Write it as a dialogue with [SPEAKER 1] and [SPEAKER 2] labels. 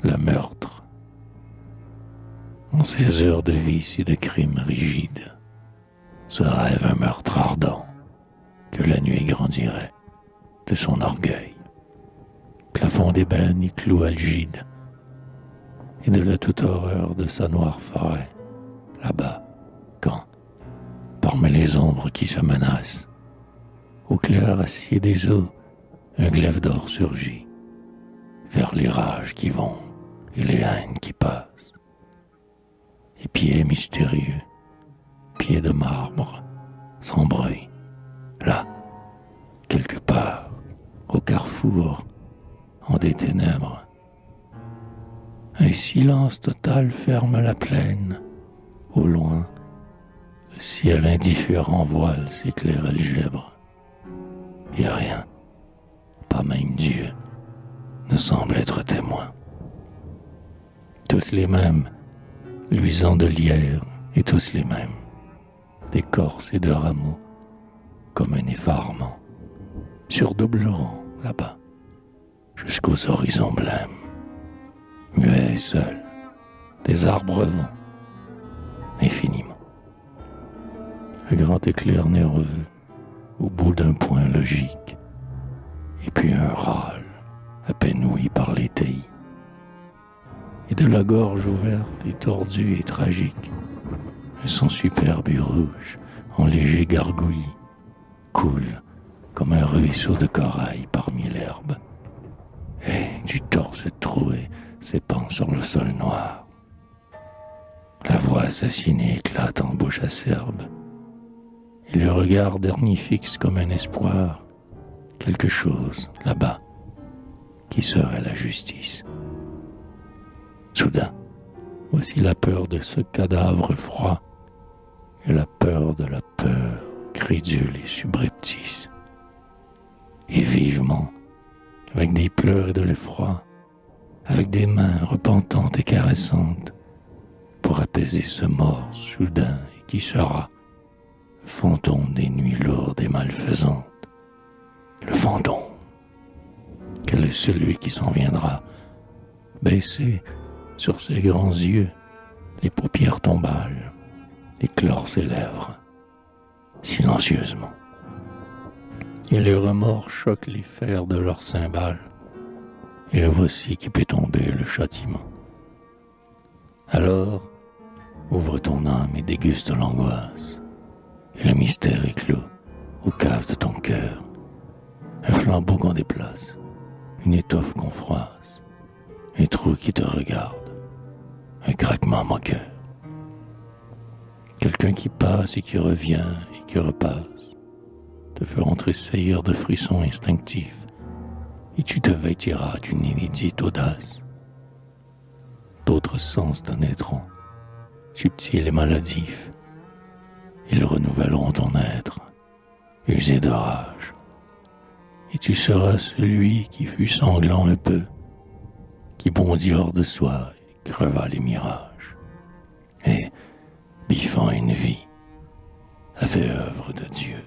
[SPEAKER 1] le meurtre. En ces heures de vice et de crime rigide, se rêve un meurtre ardent que la nuit grandirait de son orgueil. Plafond d'ébène et clous algide, et de la toute horreur de sa noire forêt, là-bas, quand, parmi les ombres qui se menacent, au clair acier des eaux, un glaive d'or surgit, vers les rages qui vont et les haines qui passent. Et pieds mystérieux, pieds de marbre, sans bruit, là, quelque part, au carrefour, en des ténèbres. Un silence total ferme la plaine. Au loin, le ciel indifférent voile ses clairs algèbres. Et rien, pas même Dieu, ne semble être témoin. Tous les mêmes, luisants de lierre, et tous les mêmes, d'écorce et de rameaux, comme un effarement, surdoubleront là-bas, jusqu'aux horizons blêmes. Muets et seuls, des arbres vont, infiniment. Un grand éclair nerveux, au bout d'un point logique, et puis un râle, à peine ouï par les taillis. Et de la gorge ouverte et tordue et tragique, un son superbe et rouge, en léger gargouillis, coule comme un ruisseau de corail parmi l'herbe, et du torse troué s'épand sur le sol noir. La voix assassinée éclate en bouche acerbe, et le regard dernier fixe comme un espoir, quelque chose là-bas, qui serait la justice. Soudain, voici la peur de ce cadavre froid, et la peur de la peur, crédule et subreptice. Et vivement, avec des pleurs et de l'effroi, avec des mains repentantes et caressantes, pour apaiser ce mort soudain et qui sera le fantôme des nuits lourdes et malfaisantes. Le fantôme. Quel est celui qui s'en viendra, baisser sur ses grands yeux, les paupières tombales, éclore ses lèvres, silencieusement. Et les remords choquent les fers de leurs cymbales, et le voici qui peut tomber le châtiment. Alors, ouvre ton âme et déguste l'angoisse, et le mystère éclos aux caves de ton cœur. Un flambeau qu'on déplace, une étoffe qu'on froisse, un trou qui te regarde, un craquement moqueur. Quelqu'un qui passe et qui revient et qui repasse, te feront tressaillir de frissons instinctifs, et tu te vêtiras d'une inédite audace. D'autres sens te naîtront, subtils et maladifs. Ils renouvelleront ton être, usé de rage. Et tu seras celui qui fut sanglant un peu, qui bondit hors de soi et creva les mirages. Et, biffant une vie, a fait œuvre de Dieu.